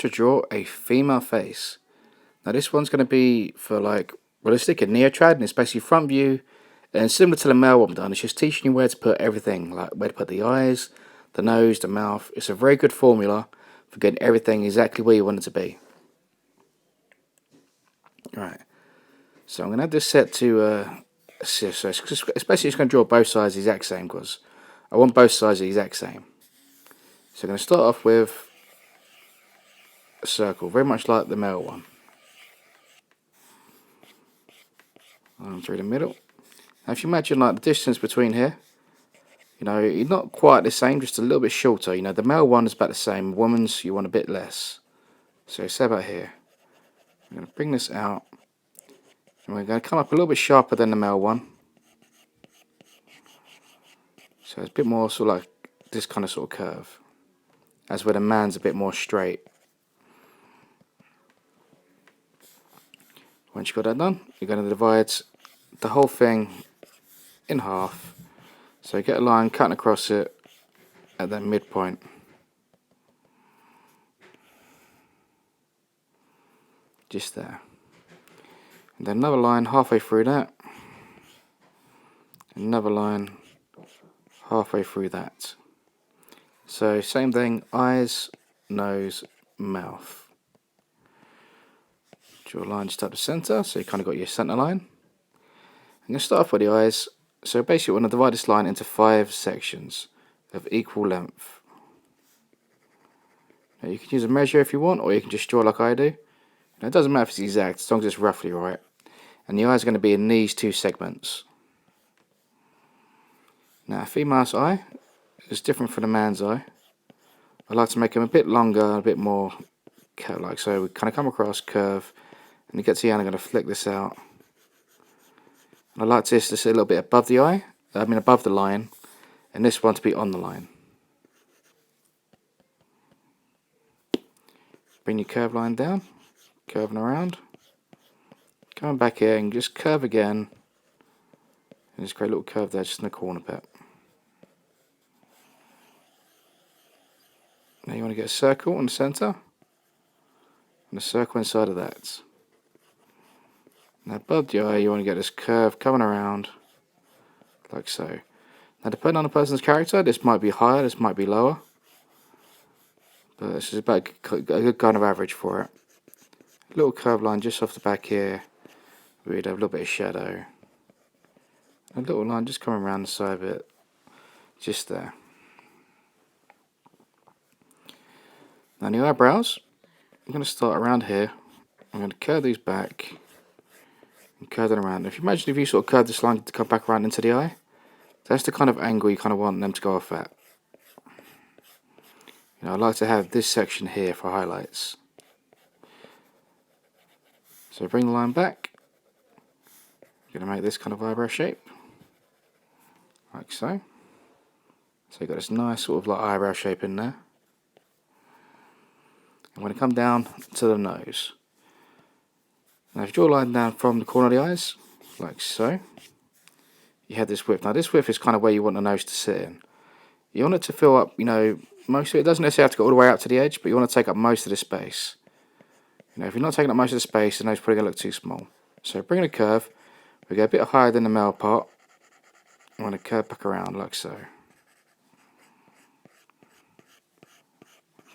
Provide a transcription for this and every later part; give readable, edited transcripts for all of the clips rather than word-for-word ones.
to draw a female face. Now this one's going to be for like realistic and neotrad, and it's basically front view, and similar to the male one I've done, it's just teaching you where to put everything, like where to put the eyes, the nose, the mouth. It's a very good formula for getting everything exactly where you want it to be. Alright, so I'm going to add this set to assist. So it's basically just going to draw both sides the exact same because I want both sides the exact same. So I'm going to start off with a circle, very much like the male one. Through the middle. Now if you imagine like the distance between here, you know, you're not quite the same, just a little bit shorter. You know, the male one is about the same, woman's you want a bit less. So say about here. I'm going to bring this out, and we're going to come up a little bit sharper than the male one. So it's a bit more sort of like this kind of sort of curve, as where the man's a bit more straight. Once you've got that done, you're going to divide the whole thing in half. So you get a line cutting across it at that midpoint. Just there. And then another line halfway through that. Another line halfway through that. So same thing, eyes, nose, mouth. Draw a line just up the centre, so you kind of got your centre line. I'm going to start off with the eyes. So basically we're going to divide this line into 5 sections of equal length. Now you can use a measure if you want, or you can just draw like I do. Now it doesn't matter if it's exact, as long as it's roughly right. And the eyes are going to be in these 2 segments. Now a female's eye is different from a man's eye. I like to make them a bit longer, a bit more cat-like. So we kind of come across, curve, and you get to the end. I'm going to flick this out. And I like this to sit a little bit above the eye, above the line, and this one to be on the line. Bring your curve line down, curving around, coming back here and just curve again, and just create a little curve there just in the corner bit. Now you want to get a circle in the centre, and a circle inside of that. Now above the eye you want to get this curve coming around, like so. Now depending on the person's character, this might be higher, this might be lower. But this is about a good kind of average for it. A little curve line just off the back here, we'd have a little bit of shadow. A little line just coming around the side of it, just there. Now the eyebrows, I'm going to start around here. I'm going to curve these back and curve them around. If you sort of curve this line to come back around into the eye, that's the kind of angle you kind of want them to go off at. You know, I like to have this section here for highlights. So bring the line back. I'm going to make this kind of eyebrow shape, like so. So you've got this nice sort of like eyebrow shape in there. I'm going to come down to the nose. Now if you draw a line down from the corner of the eyes, like so, you have this width. Now this width is kind of where you want the nose to sit in. You want it to fill up, you know, most of it. It doesn't necessarily have to go all the way out to the edge, but you want to take up most of the space. You know, if you're not taking up most of the space, the nose is probably going to look too small. So bring the curve, we go a bit higher than the male part. I'm going to curve back around like so.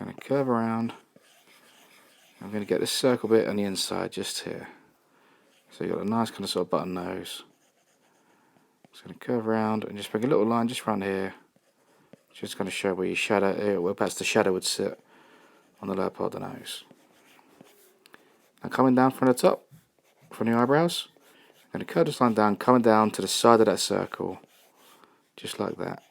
I'm going to curve around. I'm going to get this circle bit on the inside just here. So you've got a nice kind of sort of button nose. Just going to curve around and just bring a little line just around here. Just going to show where your shadow, where perhaps the shadow would sit on the lower part of the nose. Now coming down from the top, from the eyebrows, I'm going to curve this line down, coming down to the side of that circle, just like that.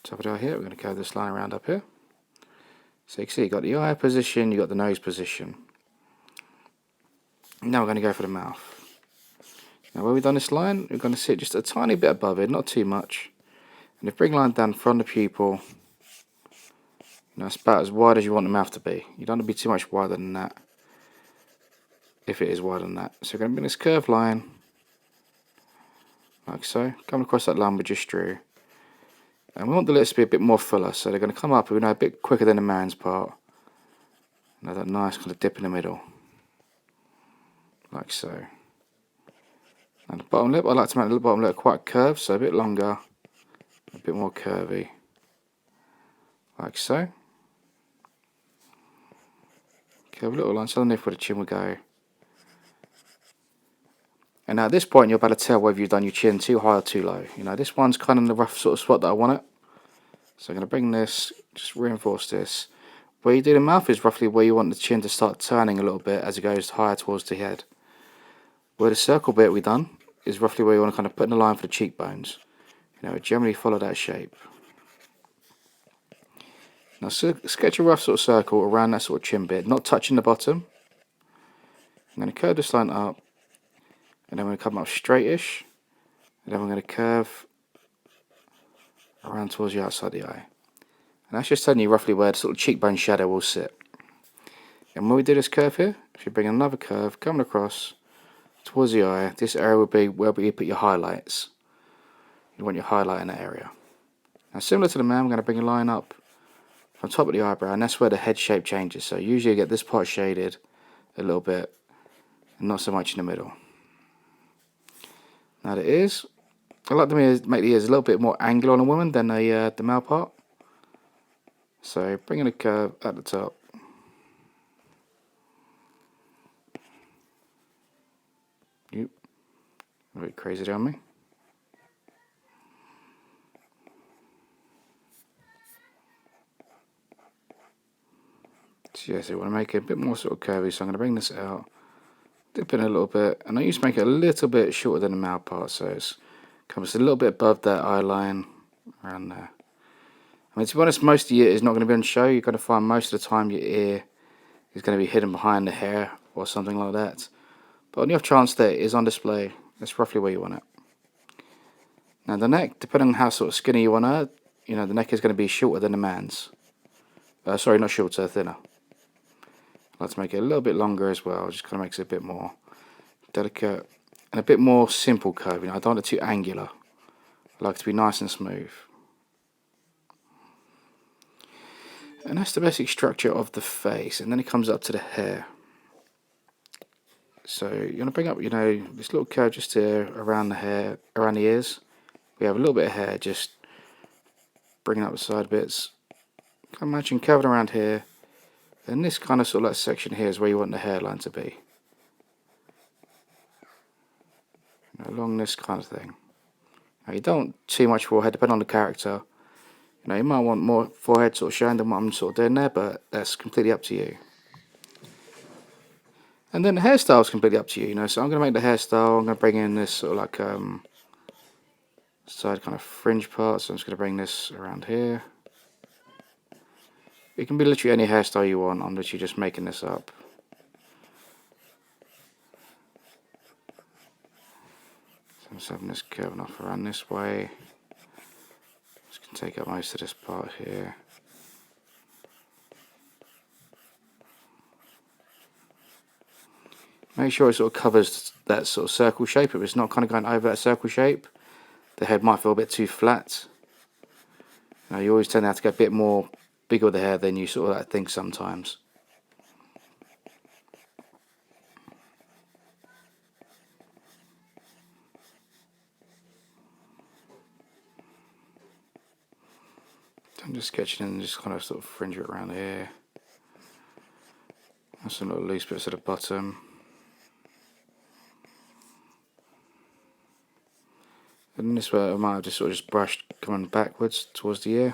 Top of the eye here, we're going to curve this line around up here. So you can see you've got the eye position, you've got the nose position. Now we're going to go for the mouth. Now where we've done this line, we're going to sit just a tiny bit above it, not too much. And if bring line down from the pupil, you know, it's about as wide as you want the mouth to be. You don't want to be too much wider than that, if it is wider than that. So we're going to bring this curved line, like so, coming across that line we just drew. And we want the lips to be a bit more fuller, so they're going to come up a bit quicker than the man's part. And that nice kind of dip in the middle, like so. And the bottom lip, I like to make the bottom lip quite curved, so a bit longer, a bit more curvy, like so. Curve a little line underneath where the chin will go. And now at this point, you're about to tell whether you've done your chin too high or too low. This one's kind of in the rough sort of spot that I want it. So I'm going to bring this, just reinforce this. Where you do the mouth is roughly where you want the chin to start turning a little bit as it goes higher towards the head. Where the circle bit we done is roughly where you want to kind of put in the line for the cheekbones. Generally follow that shape. Now sketch a rough sort of circle around that sort of chin bit, not touching the bottom. I'm going to curve this line up, and then we're going to come up straightish, and then we're going to curve around towards the outside of the eye. And that's just telling you roughly where the sort of cheekbone shadow will sit. And when we do this curve here, if you bring another curve coming across towards the eye, this area will be where you put your highlights. You want your highlight in that area. Now similar to the man, we're going to bring a line up from top of the eyebrow, and that's where the head shape changes. So usually you get this part shaded a little bit, and not so much in the middle. Now the ears, I like to make the ears a little bit more angular on a woman than the male part. So bringing a curve at the top. Yep. A bit crazy there on me. So yes, I want to make it a bit more sort of curvy, so I'm going to bring this out, dip in a little bit, and I used to make it a little bit shorter than the mouth part, so it comes a little bit above that eye line, around there. I mean, to be honest, most of your ear is not going to be on show. You're going to find most of the time your ear is going to be hidden behind the hair or something like that. But on the off chance that it is on display, that's roughly where you want it. Now the neck, depending on how sort of skinny you want it, the neck is going to be shorter than the man's. Sorry, not shorter, thinner. I like to make it a little bit longer as well, just kind of makes it a bit more delicate and a bit more simple curve. I don't want it too angular. I like it to be nice and smooth. And that's the basic structure of the face, and then it comes up to the hair. So you want to bring up, this little curve just here around the hair, around the ears. We have a little bit of hair, just bringing up the side bits. Kind of imagine curving around here. And this kind of sort of section here is where you want the hairline to be. Along this kind of thing. Now you don't want too much forehead, depending on the character. You might want more forehead sort of showing than what I'm sort of doing there, but that's completely up to you. And then the hairstyle is completely up to you, So I'm going to make the hairstyle, I'm going to bring in this sort of like side kind of fringe part, so I'm just going to bring this around here. It can be literally any hairstyle you want, I'm literally just making this up. So I'm just having this curving off around this way. Just going to take up most of this part here. Make sure it sort of covers that sort of circle shape. If it's not kind of going over that circle shape, the head might feel a bit too flat. You always tend to have to get a bit more bigger with the hair than you sort of think sometimes. I'm just sketching and just kind of sort of fringe it around here. That's some little loose bits at the bottom. And this way I might have just sort of just brushed coming backwards towards the ear.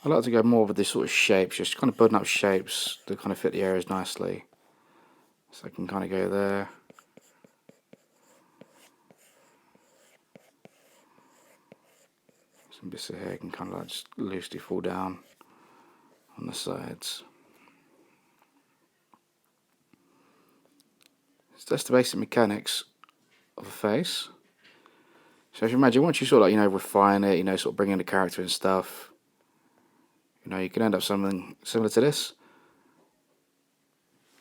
I like to go more with this sort of shapes, just kind of building up shapes that kind of fit the areas nicely. So I can kind of go there. Some bits of hair can kind of like just loosely fall down on the sides. So that's the basic mechanics of a face. So if you imagine, once you sort of refine it, sort of bring in the character and stuff, you can end up something similar to this.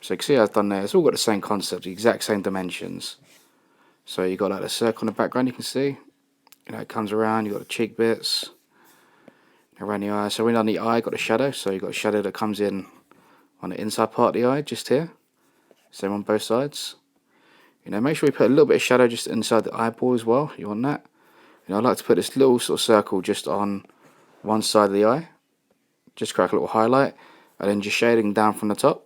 So you can see how I've done there. It's all got the same concept, the exact same dimensions. So you got like the circle in the background. You can see, it comes around. You got the cheek bits around the eye. So on the eye, got the shadow. So you got a shadow that comes in on the inside part of the eye, just here. Same on both sides. Make sure we put a little bit of shadow just inside the eyeball as well. You want that. I like to put this little sort of circle just on one side of the eye. Just crack a little highlight, and then just shading down from the top.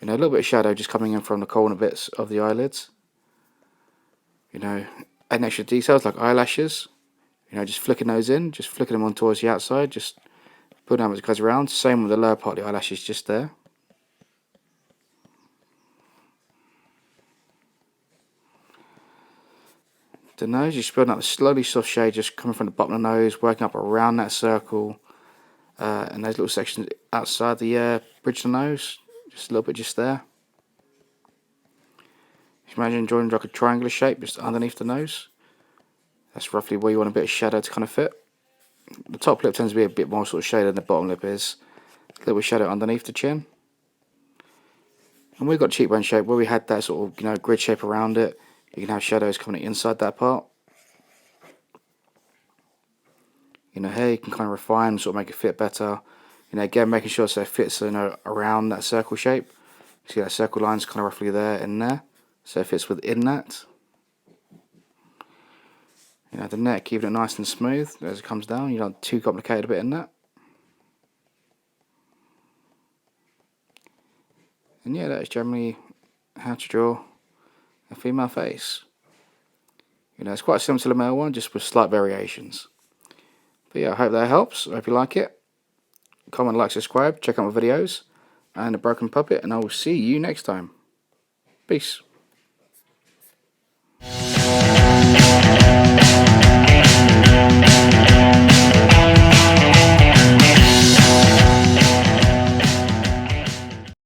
A little bit of shadow just coming in from the corner bits of the eyelids. Adding extra details like eyelashes. Just flicking those in, just flicking them on towards the outside, just putting them as it goes around. Same with the lower part of the eyelashes, just there. The nose, just building up a slowly soft shade, just coming from the bottom of the nose, working up around that circle, and those little sections outside the bridge of the nose, just a little bit just there. Just imagine drawing like a triangular shape just underneath the nose. That's roughly where you want a bit of shadow to kind of fit. The top lip tends to be a bit more sort of shaded than the bottom lip is. A little bit of shadow underneath the chin. And we've got cheekbone shape where we had that sort of grid shape around it. You can have shadows coming inside that part. Here you can kind of refine, sort of make it fit better. Again, making sure so it fits around that circle shape. See that circle line's kind of roughly there in there, so it fits within that. The neck, keeping it nice and smooth as it comes down. You don't too complicated a bit in that. And yeah, that is generally how to draw a female face. It's quite similar to the male one, just with slight variations. But yeah, I hope that helps. I hope you like it. Comment, like, subscribe, check out my videos, and The Broken Puppet, and I will see you next time. Peace.